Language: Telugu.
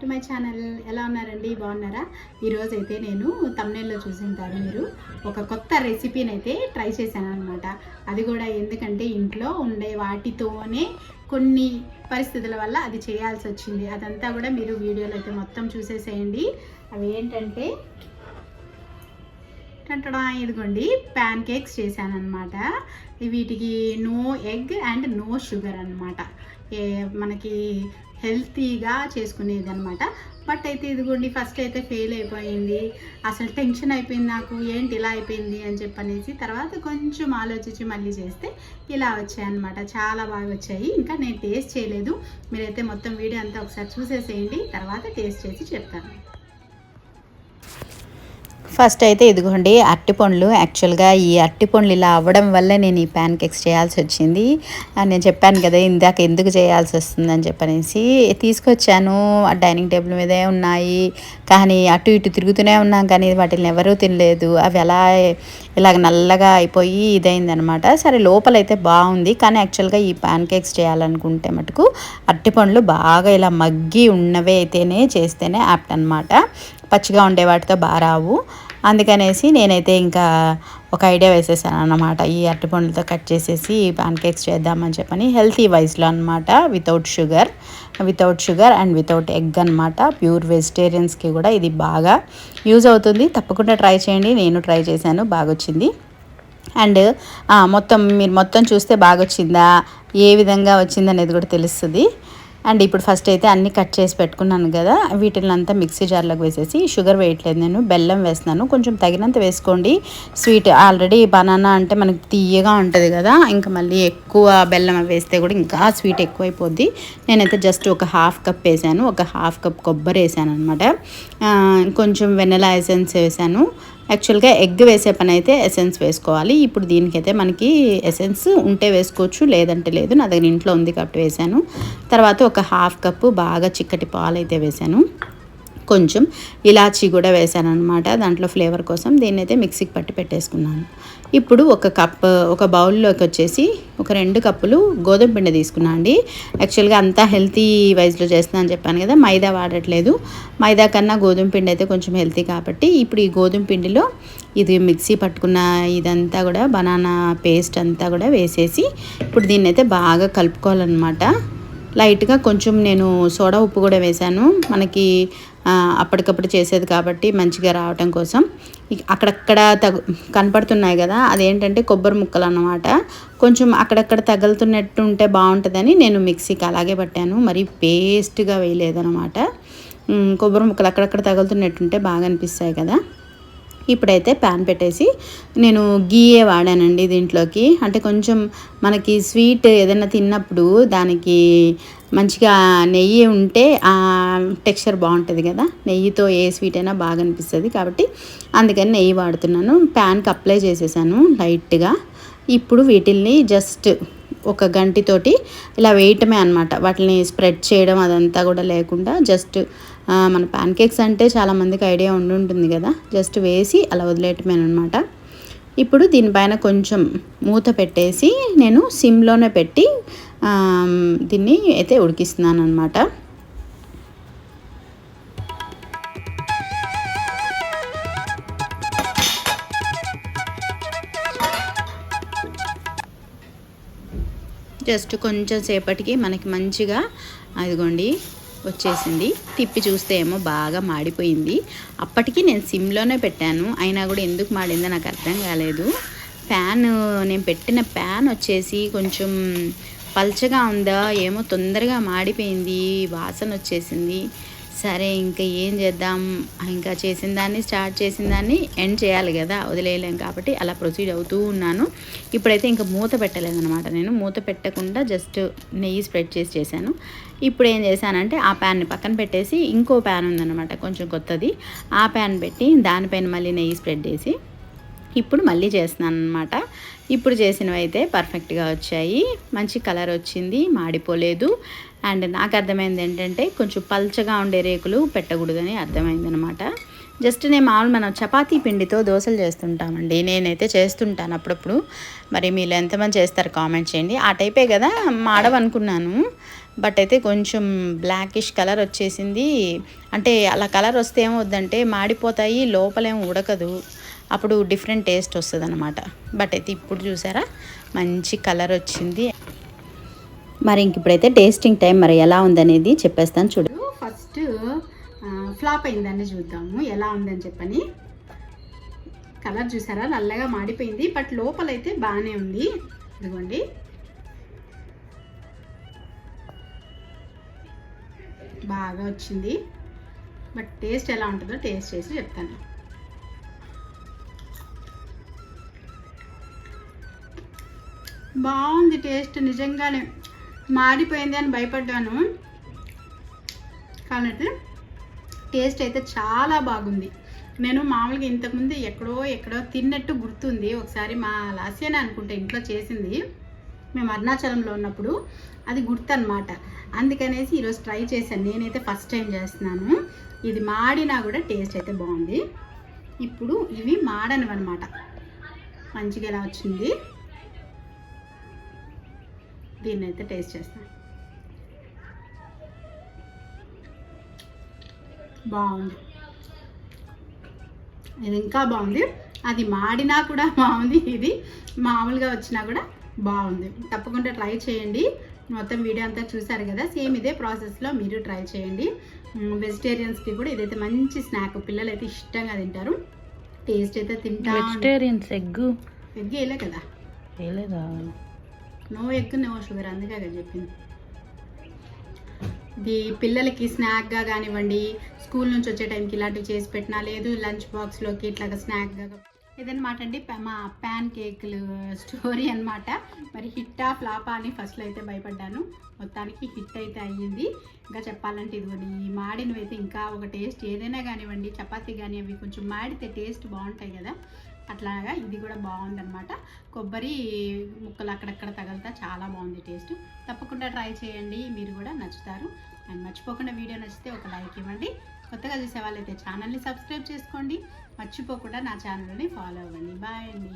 My channel. ఎలా ఉన్నారండి? బాగున్నారా? ఈరోజు అయితే నేను తమ్నెల్లో చూసింటారు మీరు, ఒక కొత్త రెసిపీని అయితే ట్రై చేశాను అనమాట. అది కూడా ఎందుకంటే ఇంట్లో ఉండే వాటితోనే కొన్ని పరిస్థితుల వల్ల అది చేయాల్సి వచ్చింది. అదంతా కూడా మీరు వీడియోలో అయితే మొత్తం చూసేసేయండి. అవి ఏంటంటే ఇదిగోండి, ప్యాన్ కేక్స్ చేశాను అనమాట. వీటికి no egg and no sugar అనమాట. మనకి హెల్తీగా చేసుకునేది అనమాట. బట్ అయితే ఇదిగోండి, ఫస్ట్ అయితే ఫెయిల్ అయిపోయింది. అసలు టెన్షన్ అయిపోయింది నాకు, ఏంటి ఇలా అయిపోయింది అని చెప్పనేసి. తర్వాత కొంచెం ఆలోచించి మళ్ళీ చేస్తే ఇలా వచ్చాయన్నమాట. చాలా బాగా వచ్చాయి. ఇంకా నేను టేస్ట్ చేయలేదు. మీరైతే మొత్తం వీడియో అంతా ఒకసారి చూసేసేయండి, తర్వాత టేస్ట్ చేసి చెప్తాను. ఫస్ట్ అయితే ఇదిగోండి అరటిపండ్లు. యాక్చువల్గా ఈ అరటిపండ్లు ఇలా అవ్వడం వల్ల నేను ఈ ప్యాన్ కేక్స్ చేయాల్సి వచ్చింది. నేను చెప్పాను కదా ఇందాక ఎందుకు చేయాల్సి వస్తుందని చెప్పనేసి. తీసుకొచ్చాను, డైనింగ్ టేబుల్ మీదే ఉన్నాయి, కానీ అటు ఇటు తిరుగుతూనే ఉన్నాం, కానీ వాటిని ఎవరూ తినలేదు. అవి అలా ఇలాగ నల్లగా అయిపోయి ఇదైందనమాట. సరే లోపలైతే బాగుంది, కానీ యాక్చువల్గా ఈ ప్యాన్ కేక్స్ చేయాలనుకుంటే మటుకు అరటిపండ్లు బాగా ఇలా మగ్గి ఉన్నవే అయితేనే చేస్తేనే యాప్ట్ అనమాట. పచ్చిగా ఉండే వాటితో బాగా రావు. అందుకనేసి నేనైతే ఇంకా ఒక ఐడియా వేసేసాను అన్నమాట. ఈ అరటిపండ్లతో కట్ చేసేసి ప్యాన్ కేక్స్ చేద్దామని చెప్పని, హెల్తీ వైజ్లో అనమాట. Without sugar and without egg అనమాట. ప్యూర్ వెజిటేరియన్స్కి కూడా ఇది బాగా యూజ్ అవుతుంది. తప్పకుండా ట్రై చేయండి. నేను ట్రై చేశాను, బాగా వచ్చింది. అండ్ మీరు మొత్తం చూస్తే బాగా వచ్చిందా, ఏ విధంగా వచ్చిందనేది కూడా తెలుస్తుంది. అండ్ ఇప్పుడు ఫస్ట్ అయితే అన్నీ కట్ చేసి పెట్టుకున్నాను కదా, వీటిని అంతా మిక్సీ జార్లోకి వేసేసి, షుగర్ వేయట్లేదు నేను, బెల్లం వేస్తున్నాను. కొంచెం తగినంత వేసుకోండి. స్వీట్ ఆల్రెడీ బనానా అంటే మనకి తీయగా ఉంటుంది కదా, ఇంకా మళ్ళీ ఎక్కువ బెల్లం వేస్తే కూడా ఇంకా స్వీట్ ఎక్కువైపోద్ది. నేనైతే జస్ట్ ఒక హాఫ్ కప్ వేసాను, ఒక హాఫ్ కప్ కొబ్బరి వేసాను అనమాట. కొంచెం వెనిలా ఎసెన్స్ వేసాను. యాక్చువల్గా ఎగ్ వేసే పని అయితే ఎసెన్స్ వేసుకోవాలి. ఇప్పుడు దీనికైతే మనకి ఎసెన్స్ ఉంటే వేసుకోవచ్చు, లేదంటే లేదు. నా దగ్గర ఇంట్లో ఉంది కాబట్టి వేసాను. తర్వాత ఒక హాఫ్ కప్పు బాగా చిక్కటి పాలు అయితే వేసాను. కొంచెం ఇలాచీ కూడా వేసాను అనమాట దాంట్లో ఫ్లేవర్ కోసం. దీన్ని అయితే మిక్సీకి పట్టి పెట్టేసుకున్నాను. ఇప్పుడు ఒక బౌల్లోకి వచ్చేసి ఒక 2 కప్పులు గోధుమ పిండి తీసుకున్నాను అండి. యాక్చువల్గా అంతా హెల్తీ వైజ్లో చేస్తున్నాను అని చెప్పాను కదా, మైదా వాడట్లేదు. మైదా కన్నా గోధుమ పిండి అయితే కొంచెం హెల్తీ కాబట్టి ఇప్పుడు ఈ గోధుమ పిండిలో ఇది మిక్సీ పట్టుకున్న ఇదంతా కూడా బనానా పేస్ట్ అంతా కూడా వేసేసి ఇప్పుడు దీన్ని అయితే బాగా కలుపుకోవాలన్నమాట. లైట్గా కొంచెం నేను సోడా ఉప్పు కూడా వేశాను, మనకి అప్పటికప్పుడు చేసేది కాబట్టి మంచిగా రావటం కోసం. అక్కడక్కడ కనపడుతున్నాయి కదా, అదేంటంటే కొబ్బరి ముక్కలు అన్నమాట. కొంచెం అక్కడక్కడ తగులుతున్నట్టు ఉంటే బాగుంటుందని నేను మిక్సీకి అలాగే పట్టాను, మరి పేస్ట్గా వేయలేదన్నమాట. కొబ్బరి ముక్కలు అక్కడక్కడ తగులుతున్నట్టుంటే బాగా అనిపిస్తాయి కదా. ఇప్పుడైతే ప్యాన్ పెట్టేసి నేను గీయే వాడానండి దీంట్లోకి. అంటే కొంచెం మనకి స్వీట్ ఏదైనా తిన్నప్పుడు దానికి మంచిగా నెయ్యి ఉంటే ఆ టెక్స్చర్ బాగుంటుంది కదా, నెయ్యితో ఏ స్వీట్ అయినా బాగా అనిపిస్తుంది కాబట్టి అందుకని నెయ్యి వాడుతున్నాను. ప్యాన్కి అప్లై చేసేసాను లైట్గా. ఇప్పుడు వీటిల్ని జస్ట్ ఒక గంటితోటి ఇలా వేయటమే అనమాట. వాటిని స్ప్రెడ్ చేయడం అదంతా కూడా లేకుండా జస్ట్ మన ప్యాన్ కేక్స్ అంటే చాలామందికి ఐడియా ఉంటుంది కదా, జస్ట్ వేసి అలా వదిలేయటమే అనమాట. ఇప్పుడు దీనిపైన కొంచెం మూత పెట్టేసి నేను సిమ్లోనే పెట్టి దీన్ని అయితే ఉడికిస్తున్నాను అనమాట. జస్ట్ కొంచెం సేపటికి మనకి మంచిగా అదిగోండి వచ్చేసింది. తిప్పి చూస్తే ఏమో బాగా మాడిపోయింది. అప్పటికి నేను సిమ్లోనే పెట్టాను, అయినా కూడా ఎందుకు మాడిందో నాకు అర్థం కాలేదు. నేను పెట్టిన ప్యాన్ వచ్చేసి కొంచెం పల్చగా ఉందా ఏమో, తొందరగా మాడిపోయింది, వాసన వచ్చేసింది. సరే ఇంకా ఏం చేద్దాం, ఇంకా స్టార్ట్ చేసిన దాన్ని ఎండ్ చేయాలి కదా, వదిలేయలేం కాబట్టి అలా ప్రొసీడ్ అవుతూ ఉన్నాను. ఇప్పుడైతే ఇంకా మూత పెట్టలేదనమాట. నేను మూత పెట్టకుండా జస్ట్ నెయ్యి స్ప్రెడ్ చేశాను. ఇప్పుడు ఏం చేశానంటే ఆ ప్యాన్ని పక్కన పెట్టేసి ఇంకో ప్యాన్ ఉందన్నమాట కొంచెం కొత్తది, ఆ ప్యాన్ పెట్టి దానిపైన మళ్ళీ నెయ్యి స్ప్రెడ్ చేసి ఇప్పుడు మళ్ళీ చేస్తున్నాను అనమాట. ఇప్పుడు చేసినవి అయితే పర్ఫెక్ట్గా వచ్చాయి, మంచి కలర్ వచ్చింది, మాడిపోలేదు. అండ్ నాకు అర్థమైంది ఏంటంటే కొంచెం పల్చగా ఉండే రేకులు పెట్టకూడదని అర్థమైందనమాట. జస్ట్ నేను మనం చపాతీ పిండితో దోశలు చేస్తుంటామండి, నేనైతే చేస్తుంటాను అప్పుడప్పుడు. మరి మీరు ఎంతమంది చేస్తారు కామెంట్ చేయండి. ఆ టైపే కదా మాడవనుకున్నాను, బట్ అయితే కొంచెం బ్లాకిష్ కలర్ వచ్చేసింది. అంటే అలా కలర్ వస్తే ఏమవుద్దంటే మాడిపోతాయి, లోపలేం ఉడకదు, అప్పుడు డిఫరెంట్ టేస్ట్ వస్తుంది అనమాట. బట్ అయితే ఇప్పుడు చూసారా మంచి కలర్ వచ్చింది. మరి ఇంక ఇప్పుడైతే టేస్టింగ్ టైం మరి ఎలా ఉందనేది చెప్పేస్తాను చూడు. ఫస్ట్ ఫ్లాప్ అయిందని చూద్దాము ఎలా ఉందని చెప్పని. కలర్ చూసారా నల్లగా మాడిపోయింది, బట్ లోపలైతే బాగానే ఉంది. ఇదిగోండి బాగా వచ్చింది. బట్ టేస్ట్ ఎలా ఉంటుందో టేస్ట్ చేసి చెప్తాను. బాగుంది టేస్ట్, నిజంగానే మాడిపోయింది అని భయపడ్డాను, కానీ టేస్ట్ అయితే చాలా బాగుంది. నేను మామూలుగా ఇంతకుముందు ఎక్కడో తిన్నట్టు గుర్తుంది. ఒకసారి మా లాస్యానే అనుకుంటే ఇంట్లో చేసింది, మేము అరుణాచలంలో ఉన్నప్పుడు, అది గుర్తు అనమాట. అందుకనేసి ఈరోజు ట్రై చేశాను. నేనైతే ఫస్ట్ టైం చేస్తున్నాను. ఇది మాడినా కూడా టేస్ట్ అయితే బాగుంది. ఇప్పుడు ఇవి మాడనివి అనమాట. మంచిగా ఎలా వచ్చింది, దీన్ని అయితే టేస్ట్ చేస్తాను. బాగుంది, ఇది ఇంకా బాగుంది. అది మాడినా కూడా బాగుంది, ఇది మామూలుగా వచ్చినా కూడా బాగుంది. తప్పకుండా ట్రై చేయండి. మొత్తం వీడియో అంతా చూసారు కదా, సేమ్ ఇదే ప్రాసెస్లో మీరు ట్రై చేయండి. వెజిటేరియన్స్కి కూడా ఇదైతే మంచి స్నాక్, పిల్లలు అయితే ఇష్టంగా తింటారు. టేస్ట్ అయితే తింటా. వెజిటేరియన్స్ ఎగ్ వేయలే కదా, వేయలేదా? నో ఎగ్ నో షుగర్, అందుకే కదా చెప్పింది. ఇది పిల్లలకి స్నాక్గా కానివ్వండి, స్కూల్ నుంచి వచ్చే టైంకి ఇలాంటివి చేసి పెట్టినా, లేదు లంచ్ బాక్స్లోకి ఇట్లాగా స్నాక్గా ఇదనమాట అండి మా ప్యాన్ కేకులు స్టోరీ అనమాట. మరి హిట్టా ఫ్లాపా అని ఫస్ట్లో అయితే భయపడ్డాను, మొత్తానికి హిట్ అయితే అయ్యింది. ఇంకా చెప్పాలంటే ఇదిగోండి, ఈ మాడినవి అయితే ఇంకా ఒక టేస్ట్, ఏదైనా కానివ్వండి చపాతీ కానీ అవి కొంచెం మాడితే టేస్ట్ బాగుంటాయి కదా, అట్లాగా ఇది కూడా బాగుందన్నమాట. కొబ్బరి ముక్కలు అక్కడక్కడ తగలుతా చాలా బాగుంది టేస్ట్. తప్పకుండా ట్రై చేయండి, మీరు కూడా నచ్చుతారు. అండ్ మర్చిపోకుండా వీడియో నచ్చితే ఒక లైక్ ఇవ్వండి. కొత్తగా చూసే వాళ్ళైతే ఛానల్ని సబ్స్క్రైబ్ చేసుకోండి. మర్చిపోకుండా నా ఛానల్ని ఫాలో అవ్వండి. బాయ్ అండి.